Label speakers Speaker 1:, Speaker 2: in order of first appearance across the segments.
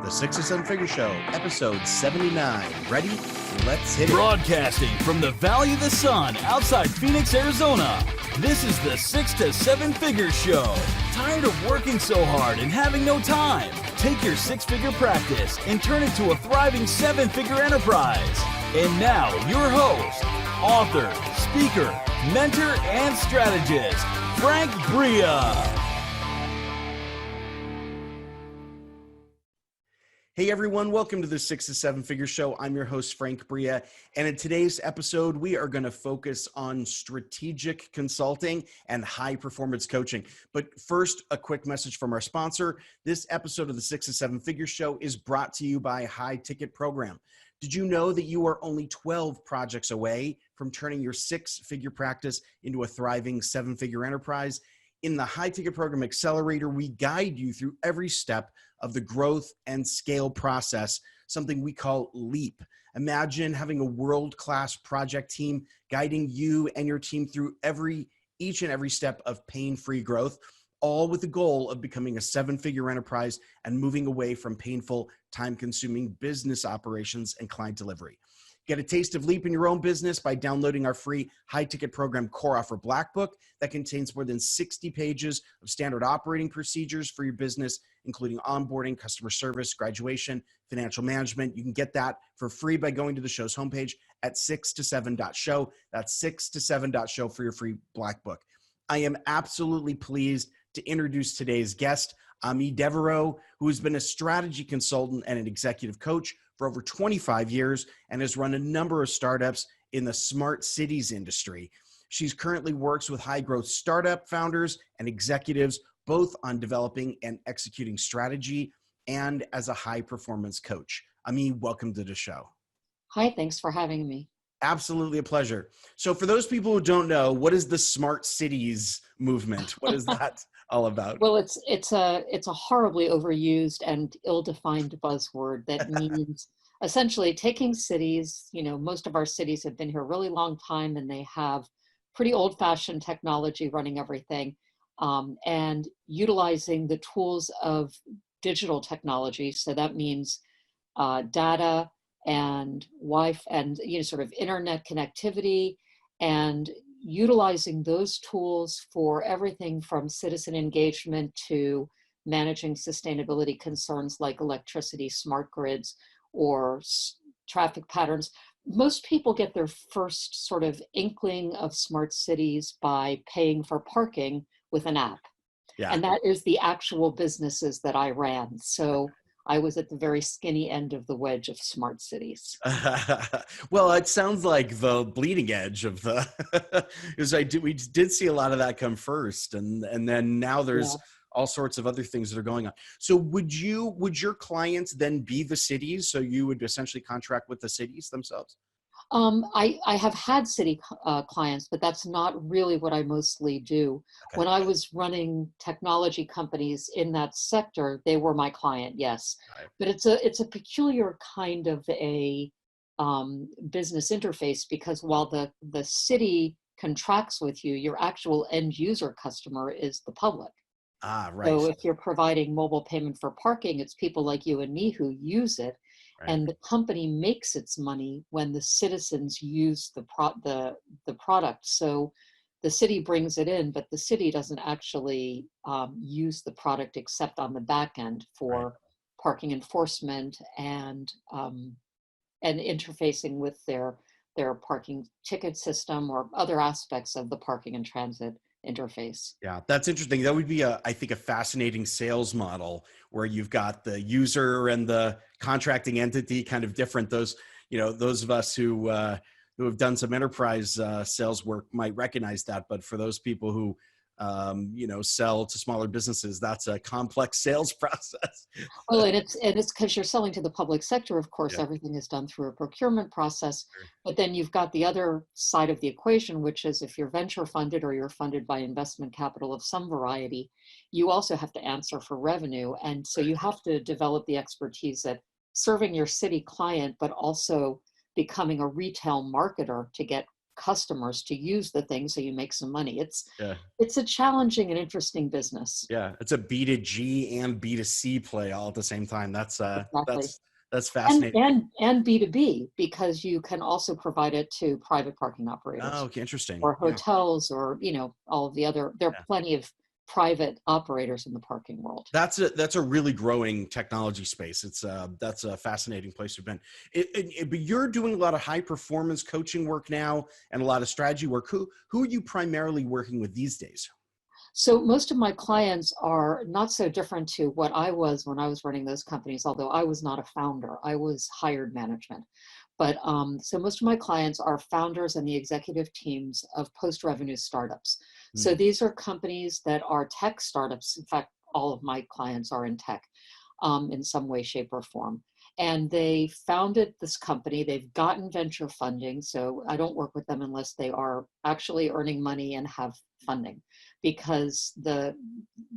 Speaker 1: The 6 to 7 Figure Show, episode 79. Ready? Let's hit it.
Speaker 2: Broadcasting from the Valley of the Sun outside Phoenix, Arizona. This is the 6 to 7 Figure Show. Tired of working so hard and having no time? Take your six-figure practice and turn it to a thriving seven-figure enterprise. And now, your host, author, speaker, mentor, and strategist, Frank Bria.
Speaker 1: Hey everyone, welcome to the 6 to 7 Figure Show. I'm your host, Frank Bria, and in today's episode, we are going to focus on strategic consulting and high-performance coaching. But first, a quick message from our sponsor. This episode of the 6 to 7 Figure Show is brought to you by High Ticket Program. Did you know that you are only 12 projects away from turning your six-figure practice into a thriving seven-figure enterprise? In the High Ticket Program Accelerator, we guide you through every step of the growth and scale process, something we call LEAP. Imagine having a world-class project team guiding you and your team through each and every step of pain-free growth, all with the goal of becoming a seven-figure enterprise and moving away from painful, time-consuming business operations and client delivery. Get a taste of LEAP in your own business by downloading our free high-ticket program core offer black book that contains more than 60 pages of standard operating procedures for your business, including onboarding, customer service, graduation, financial management. You can get that for free by going to the show's homepage at 6to7.show. That's 6to7.show for your free black book. I am absolutely pleased to introduce today's guest, Amie Devero, who has been a strategy consultant and an executive coach for over 25 years and has run a number of startups in the smart cities industry. She's currently works with high growth startup founders and executives, both on developing and executing strategy and as a high performance coach. Amie, welcome to the show.
Speaker 3: Hi, thanks for having me.
Speaker 1: Absolutely a pleasure. So for those people who don't know, what is the smart cities movement? What is that all about?
Speaker 3: Well, it's a horribly overused and ill-defined buzzword that means essentially taking cities. You know, most of our cities have been here a really long time and they have pretty old-fashioned technology running everything, and utilizing the tools of digital technology. So that means data and Wi-Fi and sort of internet connectivity, and utilizing those tools for everything from citizen engagement to managing sustainability concerns like electricity, smart grids, or traffic patterns. Most people get their first sort of inkling of smart cities by paying for parking with an app.
Speaker 1: Yeah.
Speaker 3: And that is the actual businesses that I ran. So I was at the very skinny end of the wedge of smart cities.
Speaker 1: Well, it sounds like the bleeding edge of the, because we did see a lot of that come first, and then now there's all sorts of other things that are going on. So would your clients then be the cities? So you would essentially contract with the cities themselves?
Speaker 3: I have had city clients, but that's not really what I mostly do.
Speaker 1: Okay.
Speaker 3: When I was running technology companies in that sector, they were my client, yes.
Speaker 1: Right.
Speaker 3: But it's a peculiar kind of a business interface, because while the city contracts with you, your actual end user customer is the public.
Speaker 1: Ah, right.
Speaker 3: So if you're providing mobile payment for parking, it's people like you and me who use it.
Speaker 1: Right.
Speaker 3: And the company makes its money when the citizens use the product. So the city brings it in, but the city doesn't actually use the product except on the back end for parking enforcement and interfacing with their parking ticket system or other aspects of the parking and transit interface.
Speaker 1: Yeah, that's interesting. That would be I think a fascinating sales model where you've got the user and the contracting entity kind of different. Those of us who have done some enterprise sales work might recognize that, but for those people who sell to smaller businesses, that's a complex sales process.
Speaker 3: Well, and it's because you're selling to the public sector. Of course,
Speaker 1: Yeah.
Speaker 3: everything is done through a procurement process.
Speaker 1: Sure.
Speaker 3: But then you've got the other side of the equation, which is if you're venture funded or you're funded by investment capital of some variety, you also have to answer for revenue. And so you have to develop the expertise at serving your city client, but also becoming a retail marketer to get customers to use the thing so you make some money.
Speaker 1: Yeah.
Speaker 3: It's a challenging and interesting business.
Speaker 1: Yeah. It's a B2G and B2C play all at the same time.
Speaker 3: Exactly.
Speaker 1: That's
Speaker 3: And
Speaker 1: fascinating.
Speaker 3: and B2B, because you can also provide it to private parking
Speaker 1: Oh,
Speaker 3: operators
Speaker 1: okay. Interesting.
Speaker 3: or
Speaker 1: Yeah.
Speaker 3: hotels, or all of the other. There are
Speaker 1: Yeah.
Speaker 3: plenty of private operators in the parking world.
Speaker 1: That's a really growing technology space. That's a fascinating place to have been. But you're doing a lot of high performance coaching work now and a lot of strategy work. Who are you primarily working with these days?
Speaker 3: So most of my clients are not so different to what I was when I was running those companies, although I was not a founder. I was hired management. But so most of my clients are founders and the executive teams of post-revenue startups. So
Speaker 1: Hmm.
Speaker 3: these are companies that are tech startups. In fact, all of my clients are in tech in some way, shape, or form. And they founded this company. They've gotten venture funding. So I don't work with them unless they are actually earning money and have funding, because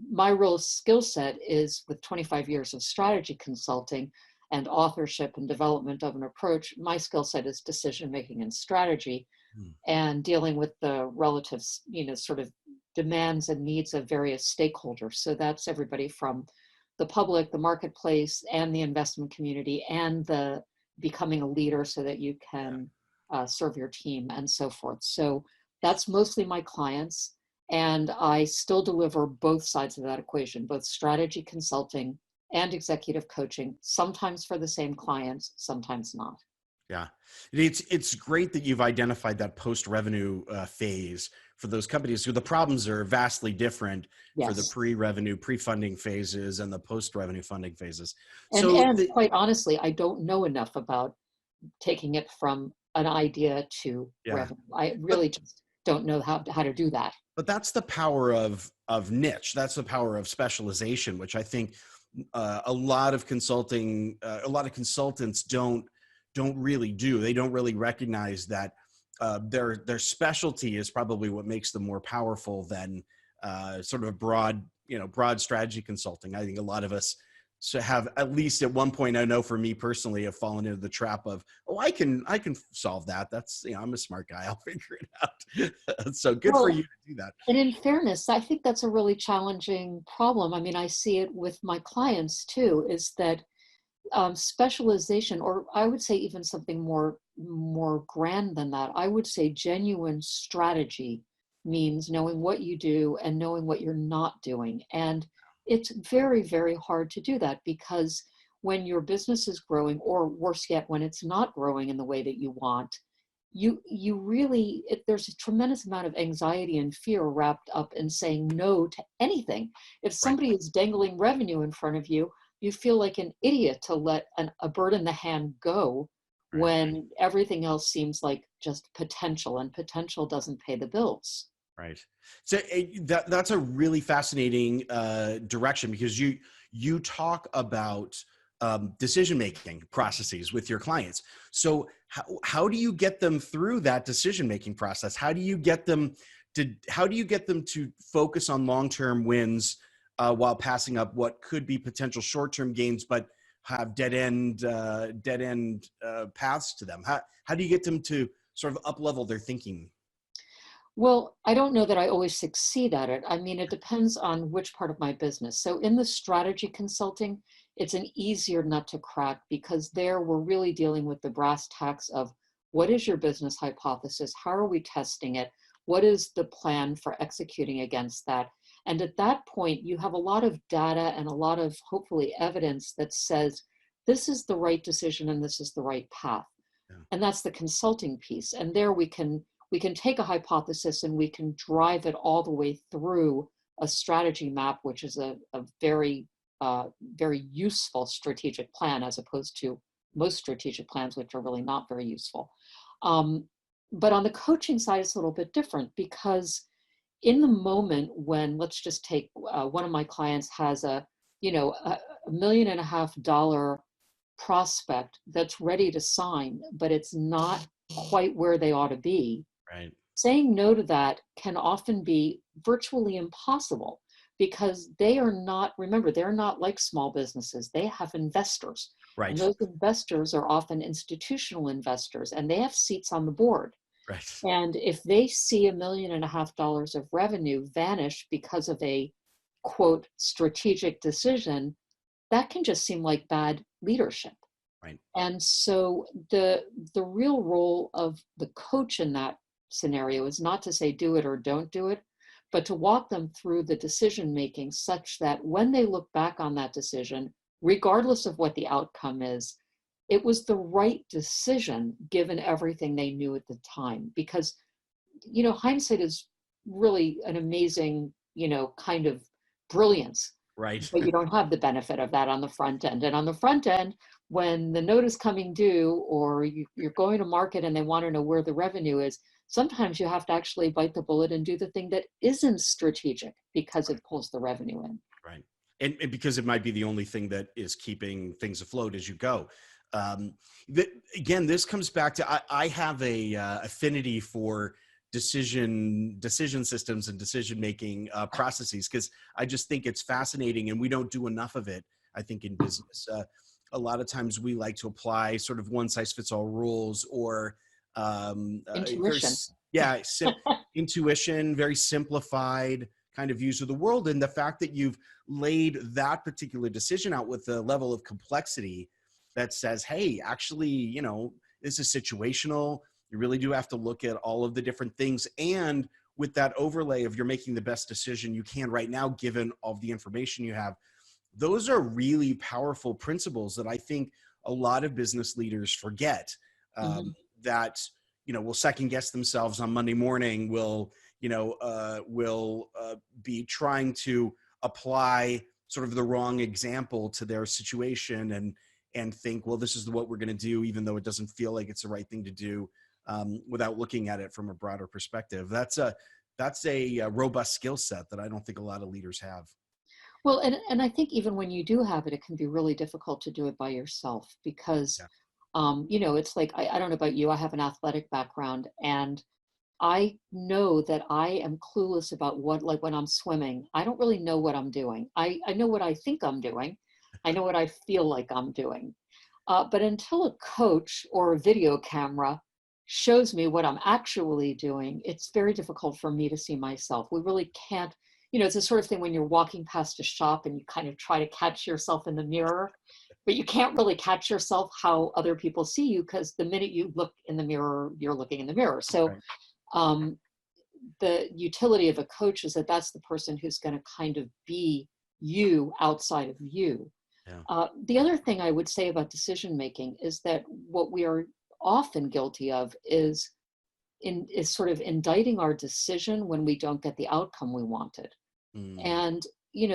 Speaker 3: my real skill set is, with 25 years of strategy consulting and authorship and development of an approach, my skill set is decision making and strategy,
Speaker 1: Hmm.
Speaker 3: and dealing with the relative, sort of demands and needs of various stakeholders. So that's everybody from the public, the marketplace, and the investment community, and the becoming a leader so that you
Speaker 1: Yeah.
Speaker 3: can serve your team and so forth. So that's mostly my clients. And I still deliver both sides of that equation, both strategy consulting and executive coaching, sometimes for the same clients, sometimes not.
Speaker 1: Yeah, it's great that you've identified that post revenue phase for those companies. So the problems are vastly different for the
Speaker 3: Yes.
Speaker 1: pre-revenue, pre-funding phases and the post-revenue funding phases. So
Speaker 3: And
Speaker 1: the
Speaker 3: quite honestly, I don't know enough about taking it from an idea to
Speaker 1: yeah,
Speaker 3: revenue. I
Speaker 1: but
Speaker 3: really just don't know how to do that.
Speaker 1: that's the power of niche. That's the power of specialization, which I think a lot of a lot of consultants don't really do. They don't really recognize that their specialty is probably what makes them more powerful than sort of a broad strategy consulting. I think a lot of us have, at least at one point, I know for me personally, have fallen into the trap of, oh, I can solve that. That's, I'm a smart guy. I'll figure it out. So good for
Speaker 3: Well,
Speaker 1: you to do that.
Speaker 3: and in fairness, I think that's a really challenging problem. I mean, I see it with my clients too, is that specialization, or I would say even something more grand than that, I would say genuine strategy means knowing what you do and knowing what you're not doing. And it's very, very hard to do that, because when your business is growing, or worse yet, when it's not growing in the way that you want, you really, there's a tremendous amount of anxiety and fear wrapped up in saying no to anything. If
Speaker 1: Right.
Speaker 3: somebody is dangling revenue in front of you, you feel like an idiot to let a bird in the hand go,
Speaker 1: Right.
Speaker 3: when everything else seems like just potential, and potential doesn't pay the bills.
Speaker 1: Right. So that's a really fascinating direction, because you talk about decision making processes with your clients. So how do you get them through that decision making process? How do you get them to focus on long term wins while passing up what could be potential short term gains, but have dead end paths to them? How do you get them to sort of up level their thinking?
Speaker 3: Well, I don't know that I always succeed at it. I mean, it depends on which part of my business. So in the strategy consulting, it's an easier nut to crack, because there we're really dealing with the brass tacks of, what is your business hypothesis? How are we testing it? What is the plan for executing against that? And at that point, you have a lot of data and a lot of, hopefully, evidence that says this is the right decision and this is the right path.
Speaker 1: Yeah.
Speaker 3: And that's the consulting piece. And there we can take a hypothesis and we can drive it all the way through a strategy map, which is a very, very useful strategic plan, as opposed to most strategic plans, which are really not very useful. But on the coaching side, it's a little bit different, because in the moment when, let's just take one of my clients has $1.5 million prospect that's ready to sign, but it's not quite where they ought to be.
Speaker 1: Right.
Speaker 3: Saying no to that can often be virtually impossible, because they are not, remember, they're not like small businesses. They have investors, and
Speaker 1: Right.
Speaker 3: those investors are often institutional investors, and they have seats on the board.
Speaker 1: Right.
Speaker 3: And if they see $1.5 million of revenue vanish because of a quote strategic decision, that can just seem like bad leadership.
Speaker 1: Right.
Speaker 3: And so the real role of the coach in that scenario is not to say do it or don't do it, but to walk them through the decision making such that when they look back on that decision, regardless of what the outcome is, it was the right decision given everything they knew at the time. Because, hindsight is really an amazing, kind of brilliance,
Speaker 1: Right.
Speaker 3: but you don't have the benefit of that on the front end. And on the front end, when the note is coming due or you're going to market and they want to know where the revenue is, sometimes you have to actually bite the bullet and do the thing that isn't strategic because it pulls the revenue in.
Speaker 1: Right. And because it might be the only thing that is keeping things afloat as you go. Um, Again, this comes back to, I have a affinity for decision systems and decision-making processes, because I just think it's fascinating and we don't do enough of it, I think, in business. A lot of times we like to apply sort of one-size-fits-all rules or
Speaker 3: Intuition.
Speaker 1: intuition, very simplified kind of views of the world. And the fact that you've laid that particular decision out with a level of complexity that says, hey, actually, this is situational. You really do have to look at all of the different things. And with that overlay of you're making the best decision you can right now, given all of the information you have, those are really powerful principles that I think a lot of business leaders forget. That, will second guess themselves on Monday morning, will be trying to apply sort of the wrong example to their situation and think, well, this is what we're going to do, even though it doesn't feel like it's the right thing to do, without looking at it from a broader perspective. That's a robust skill set that I don't think a lot of leaders have.
Speaker 3: Well, and I think even when you do have it, it can be really difficult to do it by yourself because,
Speaker 1: Yeah.
Speaker 3: it's like, I don't know about you, I have an athletic background and I know that I am clueless about like when I'm swimming, I don't really know what I'm doing. I know what I think I'm doing. I know what I feel like I'm doing. But until a coach or a video camera shows me what I'm actually doing, it's very difficult for me to see myself. We really can't, it's the sort of thing when you're walking past a shop and you kind of try to catch yourself in the mirror, but you can't really catch yourself how other people see you because the minute you look in the mirror, you're looking in the mirror. So
Speaker 1: Right.
Speaker 3: The utility of a coach is that that's the person who's going to kind of be you outside of you.
Speaker 1: Yeah.
Speaker 3: The other thing I would say about decision making is that what we are often guilty of is sort of indicting our decision when we don't get the outcome we wanted.
Speaker 1: Mm.
Speaker 3: And,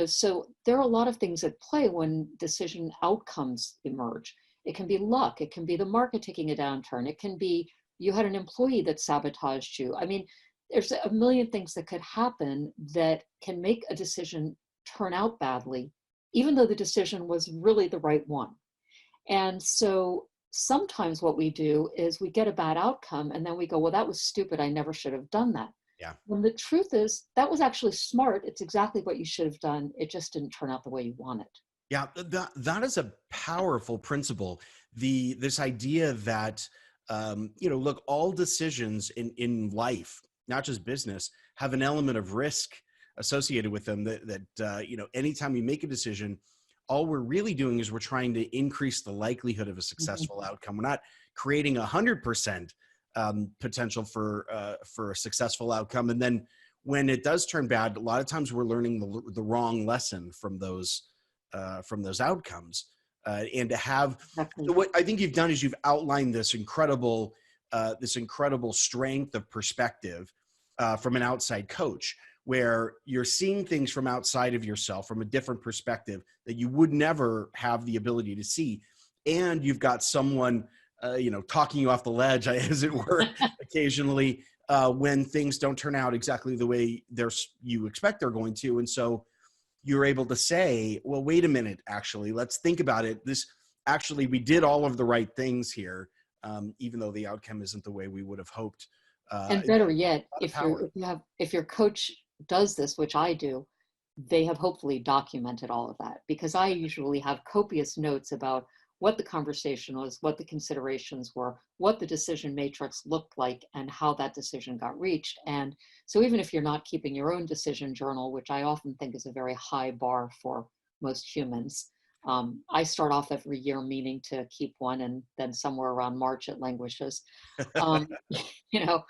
Speaker 3: so there are a lot of things at play when decision outcomes emerge. It can be luck. It can be the market taking a downturn. It can be you had an employee that sabotaged you. I mean, there's a million things that could happen that can make a decision turn out badly, even though the decision was really the right one. And so sometimes what we do is we get a bad outcome and then we go, well, that was stupid. I never should have done that.
Speaker 1: Yeah.
Speaker 3: When the truth is that was actually smart. It's exactly what you should have done. It just didn't turn out the way you wanted.
Speaker 1: Yeah. That is a powerful principle. This idea that, look, all decisions in life, not just business, have an element of risk associated with them that anytime we make a decision, all we're really doing is we're trying to increase the likelihood of a successful outcome. We're not creating 100% potential for a successful outcome. And then when it does turn bad, a lot of times we're learning the wrong lesson from those outcomes. And to have,
Speaker 3: Exactly.
Speaker 1: so what I think you've done is you've outlined this incredible strength of perspective from an outside coach, where you're seeing things from outside of yourself from a different perspective that you would never have the ability to see. And you've got someone, talking you off the ledge, as it were, occasionally when things don't turn out exactly the way you expect they're going to. And so you're able to say, well, wait a minute, actually, let's think about it. We did all of the right things here, even though the outcome isn't the way we would have hoped.
Speaker 3: And better yet, if your coach does this, which I do, they have hopefully documented all of that, because I usually have copious notes about what the conversation was, what the considerations were, what the decision matrix looked like, and how that decision got reached. And so even if you're not keeping your own decision journal, which I often think is a very high bar for most humans, I start off every year meaning to keep one, and then somewhere around March it languishes. Um, you know,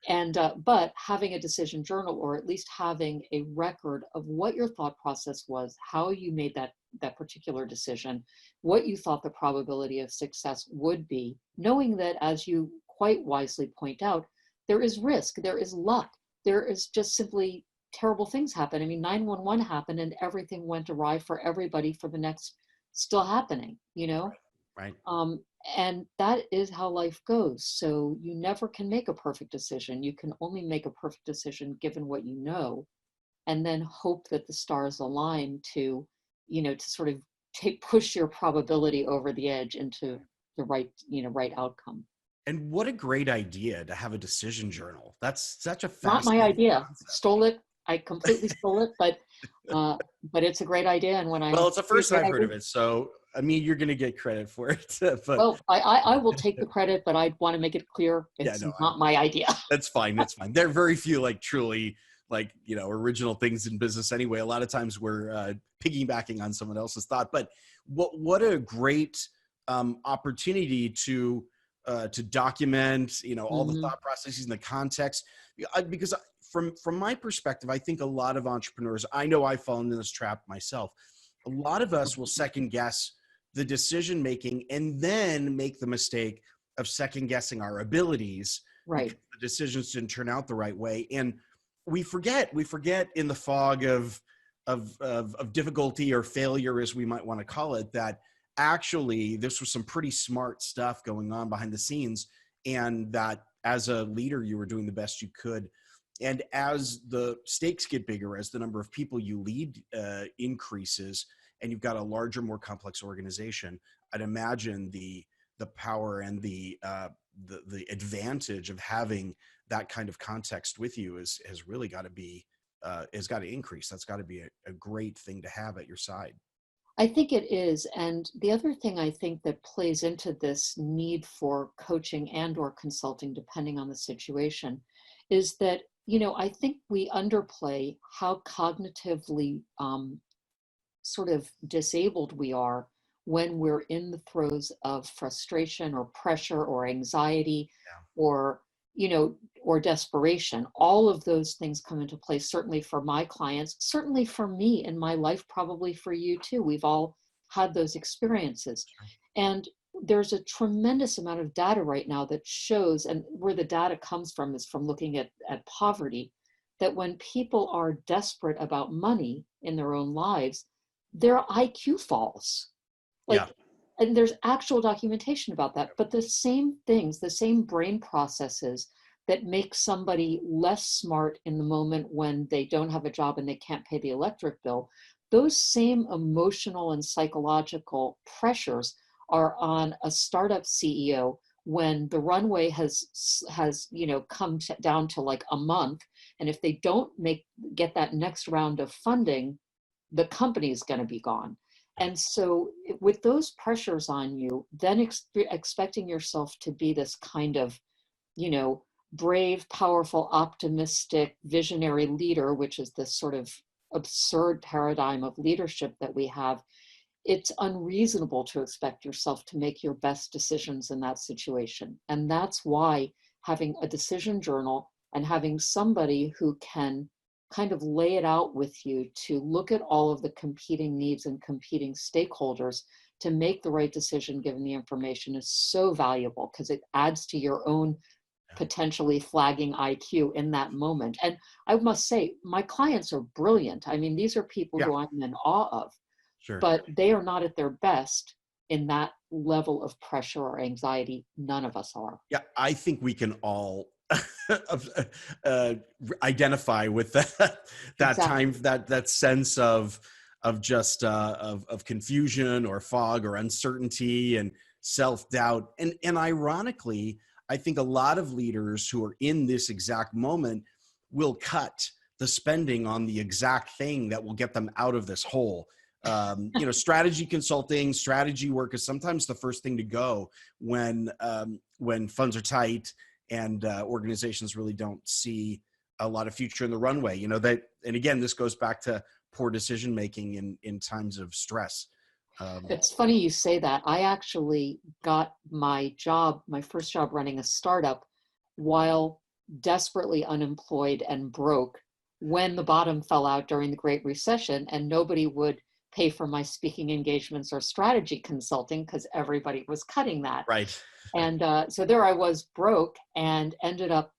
Speaker 3: and but having a decision journal, or at least having a record of what your thought process was, how you made that particular decision, what you thought the probability of success would be, knowing that, as you quite wisely point out, there is risk, there is luck, there is just simply terrible things happen. I mean, 911 happened and everything went awry for everybody for the next, still happening, you know?
Speaker 1: Right.
Speaker 3: And that is how life goes. So you never can make a perfect decision. You can only make a perfect decision given what you know, and then hope that the stars align to, to sort of push your probability over the edge into the right outcome.
Speaker 1: And what a great idea to have a decision journal. That's such a
Speaker 3: Not my
Speaker 1: fascinating
Speaker 3: idea.
Speaker 1: concept.
Speaker 3: Stole it. I completely stole it, but it's a great idea. And
Speaker 1: Well, it's the first I've heard of it. So, I mean, you're going to get credit for it. But
Speaker 3: well, I will take the credit, but I want to make it clear it's not my idea.
Speaker 1: That's fine. That's fine. There are very few truly original things in business anyway. A lot of times we're piggybacking on someone else's thought. But what a great opportunity to document, all the thought processes and the context. Because from my perspective, I think a lot of entrepreneurs, I know I've fallen into this trap myself. A lot of us will second guess the decision making and then make the mistake of second guessing our abilities.
Speaker 3: Right.
Speaker 1: Because the decisions didn't turn out the right way. And we forget in the fog of difficulty or failure, as we might want to call it, that actually this was some pretty smart stuff going on behind the scenes, and that as a leader, you were doing the best you could. And as the stakes get bigger, as the number of people you lead increases, and you've got a larger, more complex organization, I'd imagine the power and the advantage of having that kind of context with you has really got to be has got to increase. That's got to be a great thing to have at your side.
Speaker 3: I think it is. And the other thing I think that plays into this need for coaching and or consulting, depending on the situation, is that, I think we underplay how cognitively sort of disabled we are when we're in the throes of frustration or pressure or anxiety or desperation. All of those things come into play, certainly for my clients, certainly for me in my life, probably for you too. We've all had those experiences. And there's a tremendous amount of data right now that shows, and where the data comes from is from looking at poverty, that when people are desperate about money in their own lives, their IQ falls. And there's actual documentation about that. But the same things, the same brain processes that make somebody less smart in the moment when they don't have a job and they can't pay the electric bill, those same emotional and psychological pressures are on a startup CEO when the runway has come down to like a month, and if they don't get that next round of funding, the company is going to be gone. And so with those pressures on you, then expecting yourself to be this kind of, brave, powerful, optimistic, visionary leader, which is this sort of absurd paradigm of leadership that we have, it's unreasonable to expect yourself to make your best decisions in that situation. And that's why having a decision journal and having somebody who can kind of lay it out with you to look at all of the competing needs and competing stakeholders to make the right decision given the information is so valuable, because it adds to your own potentially flagging IQ in that moment. And I must say, my clients are brilliant. I mean, these are people who I'm in awe of, but they are not at their best in that level of pressure or anxiety. None of us are.
Speaker 1: Yeah, I think we can all identify with that time, that sense of just of confusion or fog or uncertainty and self-doubt. And ironically, I think a lot of leaders who are in this exact moment will cut the spending on the exact thing that will get them out of this hole. Strategy consulting, strategy work is sometimes the first thing to go when funds are tight and organizations really don't see a lot of future in the runway. And again, this goes back to poor decision making in times of stress.
Speaker 3: It's funny you say that. I actually got my first job running a startup while desperately unemployed and broke when the bottom fell out during the Great Recession, and nobody would pay for my speaking engagements or strategy consulting because everybody was cutting that.
Speaker 1: Right.
Speaker 3: And so there I was broke and ended up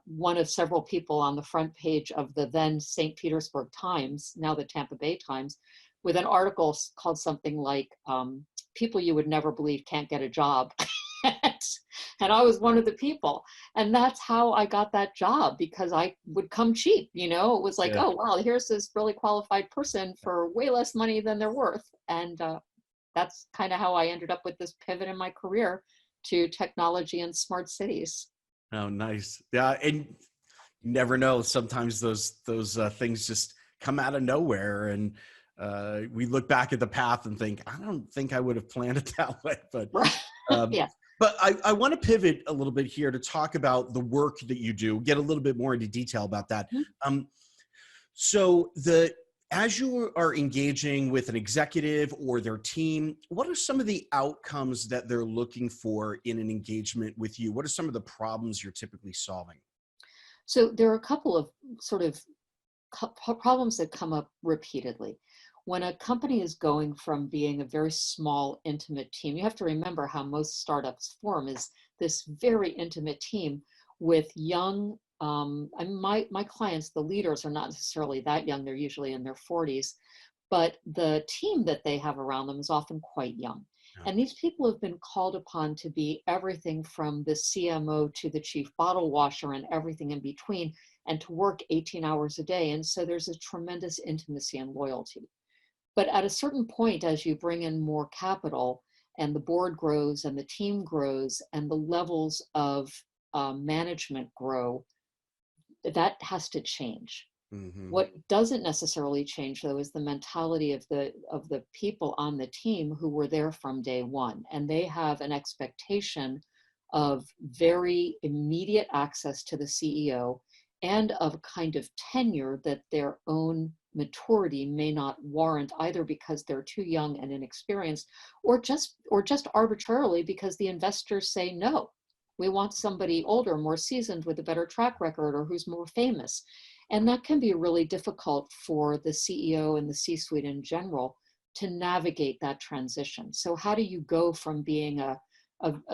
Speaker 3: one of several people on the front page of the then St. Petersburg Times, now the Tampa Bay Times, with an article called something like "People You Would Never Believe Can't Get a Job." And I was one of the people. And that's how I got that job, because I would come cheap. It was like,
Speaker 1: Yeah.
Speaker 3: oh, wow, here's this really qualified person for way less money than they're worth. And that's kind of how I ended up with this pivot in my career to technology and smart cities.
Speaker 1: Oh, nice. Yeah. And you never know. Sometimes those things just come out of nowhere. And we look back at the path and think, I don't think I would have planned it that way. But
Speaker 3: Yeah.
Speaker 1: But I want to pivot a little bit here to talk about the work that you do, get a little bit more into detail about that.
Speaker 3: Mm-hmm.
Speaker 1: As you are engaging with an executive or their team, what are some of the outcomes that they're looking for in an engagement with you? What are some of the problems you're typically solving?
Speaker 3: So there are a couple of sort of problems that come up repeatedly. When a company is going from being a very small, intimate team, you have to remember how most startups form is this very intimate team with young, my clients, the leaders are not necessarily that young, they're usually in their 40s, but the team that they have around them is often quite young. And these people have been called upon to be everything from the CMO to the chief bottle washer and everything in between, and to work 18 hours a day. And so there's a tremendous intimacy and loyalty. But at a certain point, as you bring in more capital and the board grows and the team grows and the levels of management grow, that has to change.
Speaker 1: Mm-hmm.
Speaker 3: What doesn't necessarily change, though, is the mentality of the people on the team who were there from day one. And they have an expectation of very immediate access to the CEO and of a kind of tenure that their own maturity may not warrant, either because they're too young and inexperienced, or just arbitrarily because the investors say, no, we want somebody older, more seasoned, with a better track record, or who's more famous. And that can be really difficult for the CEO and the C-suite in general to navigate that transition. So how do you go from being a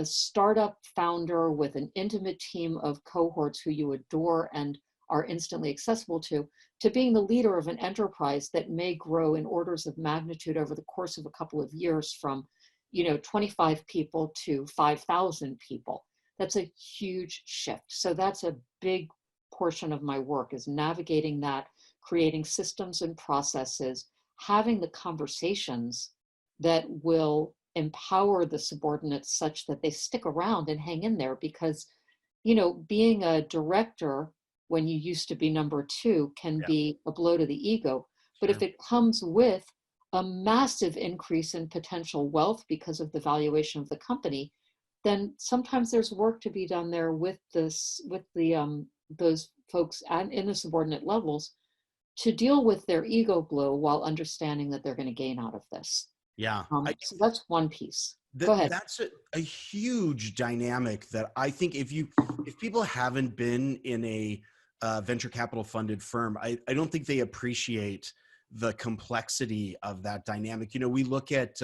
Speaker 3: startup founder with an intimate team of cohorts who you adore and are instantly accessible to being the leader of an enterprise that may grow in orders of magnitude over the course of a couple of years from 25 people to 5,000 people? That's a huge shift. So that's a big portion of my work, is navigating that, creating systems and processes, having the conversations that will empower the subordinates such that they stick around and hang in there. Because, being a director when you used to be number two can be a blow to the ego. But if it comes with a massive increase in potential wealth because of the valuation of the company, then sometimes there's work to be done there with those folks in the subordinate levels to deal with their ego blow while understanding that they're going to gain out of this.
Speaker 1: Yeah.
Speaker 3: So that's one piece. Go ahead.
Speaker 1: That's a huge dynamic that I think if people haven't been in a venture capital funded firm, I don't think they appreciate the complexity of that dynamic. We look at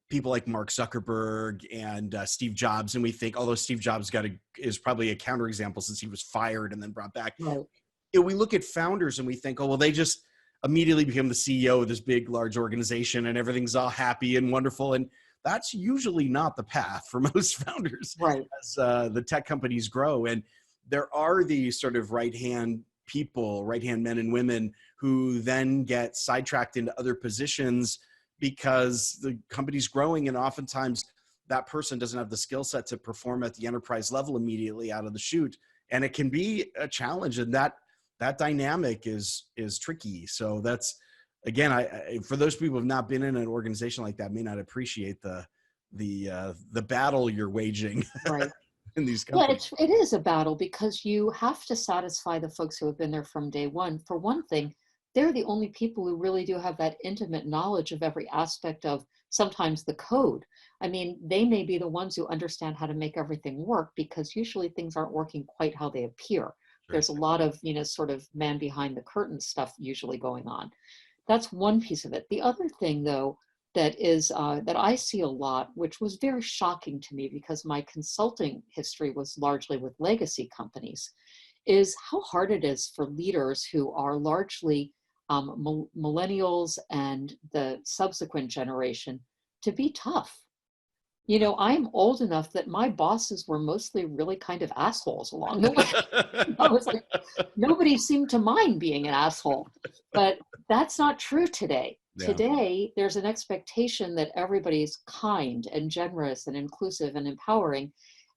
Speaker 1: people like Mark Zuckerberg and Steve Jobs, and we think, although Steve Jobs is probably a counterexample since he was fired and then brought back.
Speaker 3: Right.
Speaker 1: We look at founders and we think, oh, well, they just immediately became the CEO of this big, large organization and everything's all happy and wonderful. And that's usually not the path for most founders,
Speaker 3: right,
Speaker 1: as the tech companies grow. And there are these sort of right-hand men and women who then get sidetracked into other positions because the company's growing, and oftentimes that person doesn't have the skill set to perform at the enterprise level immediately out of the chute. And it can be a challenge, and that dynamic is tricky. So again, for those people who have not been in an organization like that, may not appreciate the battle you're waging
Speaker 3: Right.
Speaker 1: in these
Speaker 3: Yeah,
Speaker 1: companies.
Speaker 3: it is a battle because you have to satisfy the folks who have been there from day one. For one thing, they're the only people who really do have that intimate knowledge of every aspect of sometimes the code. I mean, they may be the ones who understand how to make everything work because usually things aren't working quite how they appear.
Speaker 1: Sure.
Speaker 3: There's a lot of, sort of man behind the curtain stuff usually going on. That's one piece of it. The other thing, though, that I see a lot, which was very shocking to me because my consulting history was largely with legacy companies, is how hard it is for leaders who are largely millennials and the subsequent generation to be tough. I'm old enough that my bosses were mostly really kind of assholes along the way. I was like, nobody seemed to mind being an asshole, but that's not true today.
Speaker 1: Yeah.
Speaker 3: Today, there's an expectation that everybody's kind and generous and inclusive and empowering.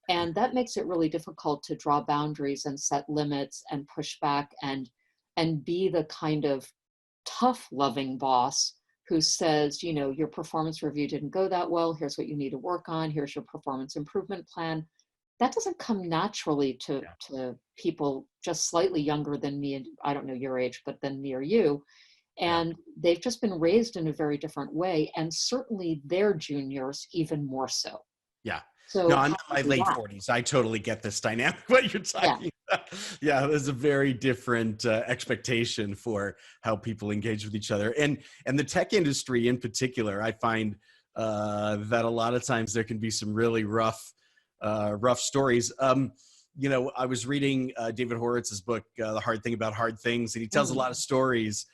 Speaker 3: And that makes it really difficult to draw boundaries and set limits and push back and be the kind of tough, loving boss who says, your performance review didn't go that well. Here's what you need to work on. Here's your performance improvement plan. That doesn't come naturally to people just slightly younger than me. And I don't know your age, but than me or you. And they've just been raised in a very different way. And certainly their juniors even more so.
Speaker 1: Yeah.
Speaker 3: So
Speaker 1: no, I'm in my late 40s. I totally get this dynamic, what you're talking about. Yeah, there's a very different expectation for how people engage with each other. And the tech industry in particular, I find that a lot of times there can be some really rough stories. I was reading David Horowitz's book, The Hard Thing About Hard Things, and he tells a lot of stories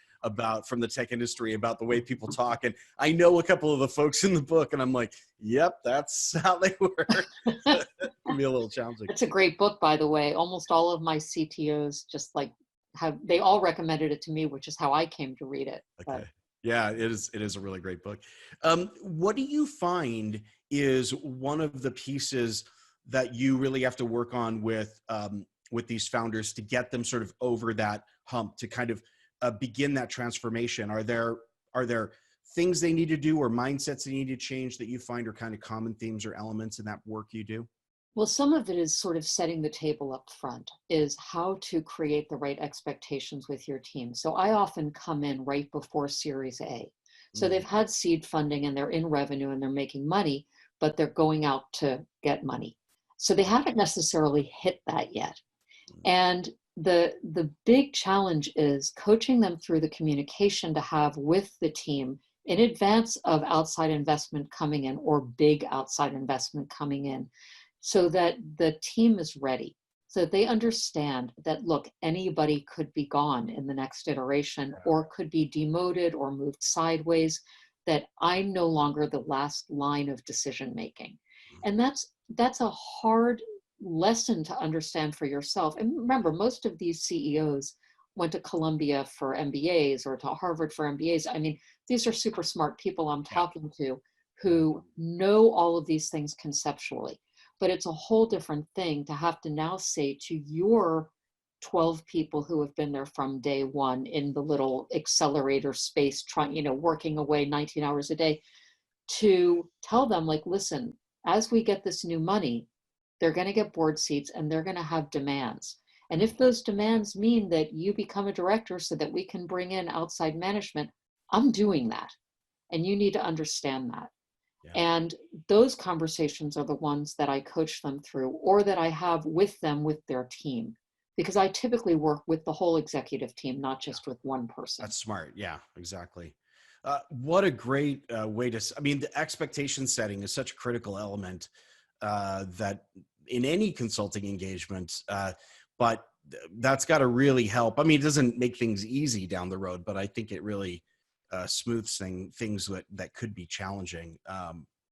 Speaker 1: from the tech industry about the way people talk. And I know a couple of the folks in the book, and I'm like, yep, that's how they were. It can be a little challenging.
Speaker 3: It's a great book, by the way. Almost all of my CTOs they all recommended it to me, which is how I came to read it.
Speaker 1: Okay. Yeah, it is a really great book. What do you find is one of the pieces that you really have to work on with these founders to get them sort of over that hump to kind of begin that transformation? Are there things they need to do or mindsets they need to change that you find are kind of common themes or elements in that work you do?
Speaker 3: Well, some of it is sort of setting the table up front, is how to create the right expectations with your team. So I often come in right before Series A. So they've had seed funding and they're in revenue and they're making money, but they're going out to get money. So they haven't necessarily hit that yet. And the big challenge is coaching them through the communication to have with the team in advance of outside investment coming in or big outside investment coming in, so that the team is ready, so that they understand that, look, anybody could be gone in the next iteration or could be demoted or moved sideways, that I'm no longer the last line of decision making. And that's a hard lesson to understand for yourself. And remember, most of these CEOs went to Columbia for MBAs or to Harvard for MBAs. I mean, these are super smart people I'm talking to who know all of these things conceptually. But it's a whole different thing to have to now say to your 12 people who have been there from day one in the little accelerator space, working away 19 hours a day, to tell them, like, listen, as we get this new money, they're going to get board seats and they're going to have demands. And if those demands mean that you become a director so that we can bring in outside management, I'm doing that. And you need to understand that. Yeah. And those conversations are the ones that I coach them through, or that I have with them with their team, because I typically work with the whole executive team, not just with one person.
Speaker 1: That's smart. Yeah, exactly. What a great way the expectation setting is such a critical element that in any consulting engagement, but that's got to really help. I mean, it doesn't make things easy down the road, but I think it really smooths things that could be challenging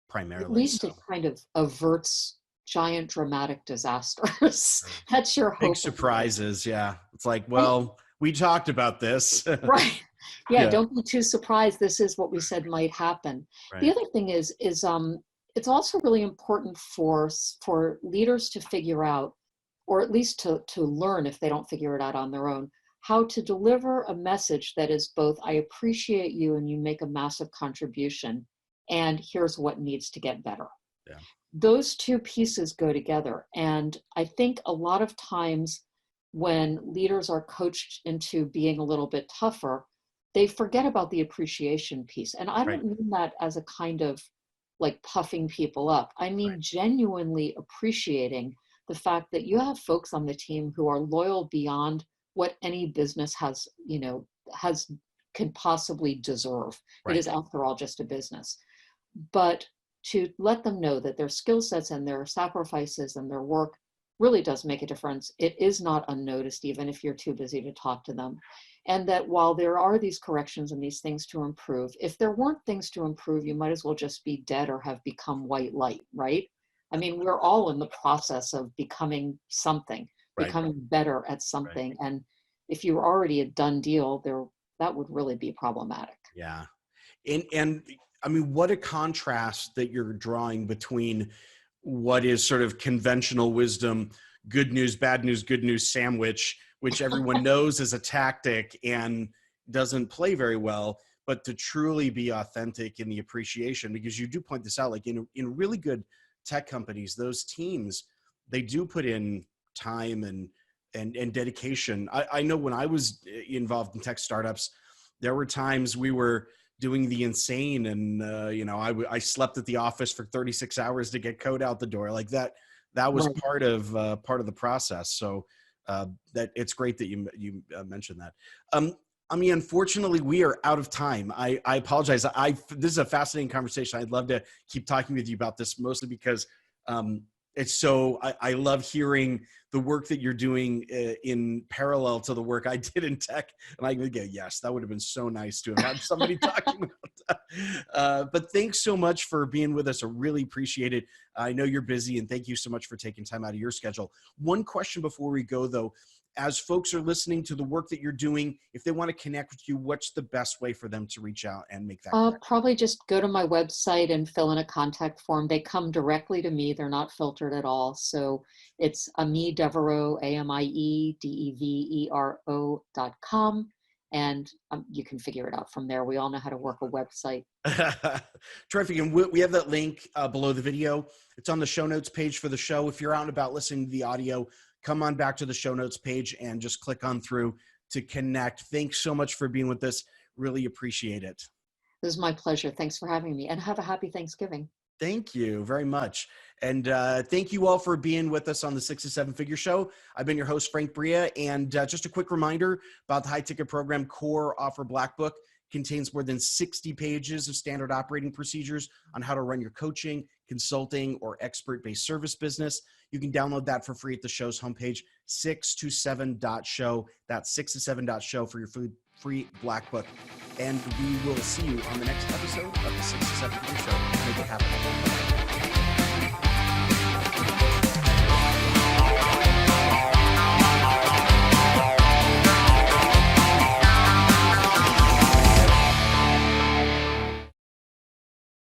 Speaker 1: primarily.
Speaker 3: At least it kind of averts giant dramatic disasters. That's your hope.
Speaker 1: Big surprises. Yeah. It's like, well, we talked about this.
Speaker 3: Right. Yeah. Don't be too surprised. This is what we said might happen. Right. The other thing is it's also really important for leaders to figure out, or at least to learn if they don't figure it out on their own, how to deliver a message that is both, I appreciate you and you make a massive contribution, and here's what needs to get better.
Speaker 1: Yeah.
Speaker 3: Those two pieces go together. And I think a lot of times when leaders are coached into being a little bit tougher, they forget about the appreciation piece. And I don't mean that as a kind of like puffing people up. I mean, genuinely appreciating the fact that you have folks on the team who are loyal beyond what any business has, can possibly deserve. It is, after all, just a business. But to let them know that their skill sets and their sacrifices and their work really does make a difference. It is not unnoticed, even if you're too busy to talk to them. And that while there are these corrections and these things to improve, if there weren't things to improve, you might as well just be dead or have become white light, right? I mean, we're all in the process of becoming something, becoming better at something. And if you're already a done deal, that would really be problematic.
Speaker 1: Yeah. And I mean, what a contrast that you're drawing between what is sort of conventional wisdom, good news, bad news, good news sandwich, which everyone knows is a tactic and doesn't play very well, but to truly be authentic in the appreciation, because you do point this out, like in really good tech companies, those teams, they do put in time and dedication. I know when I was involved in tech startups, there were times we were doing the insane and, I slept at the office for 36 hours to get code out the door like that. That was part of the process. So that it's great that you mentioned that. I mean, unfortunately, we are out of time. I apologize. This is a fascinating conversation. I'd love to keep talking with you about this, mostly because it's so, I love hearing the work that you're doing in parallel to the work I did in tech. And I would go, yes, that would have been so nice to have had somebody talking about that. But thanks so much for being with us. I really appreciate it. I know you're busy, and thank you so much for taking time out of your schedule. One question before we go, though. As folks are listening to the work that you're doing, if they want to connect with you, what's the best way for them to reach out and make that connection?
Speaker 3: Probably just go to my website and fill in a contact form. They come directly to me. They're not filtered at all. So it's Amie Devero, AMIEDEVERO.com. And you can figure it out from there. We all know how to work a website.
Speaker 1: Terrific. And we have that link below the video. It's on the show notes page for the show. If you're out and about listening to the audio, come on back to the show notes page and just click on through to connect. Thanks so much for being with us. Really appreciate it.
Speaker 3: This is my pleasure. Thanks for having me, and have a happy Thanksgiving.
Speaker 1: Thank you very much. And thank you all for being with us on the 6 to 7 Figure Show. I've been your host, Frank Bria. And just a quick reminder about the high ticket program Core Offer Black Book. Contains more than 60 pages of standard operating procedures on how to run your coaching, consulting, or expert-based service business. You can download that for free at the show's homepage, 6to7.show. That's 6to7.show for your free Black Book. And we will see you on the next episode of the 6 to 7 Figure Show. Make it happen.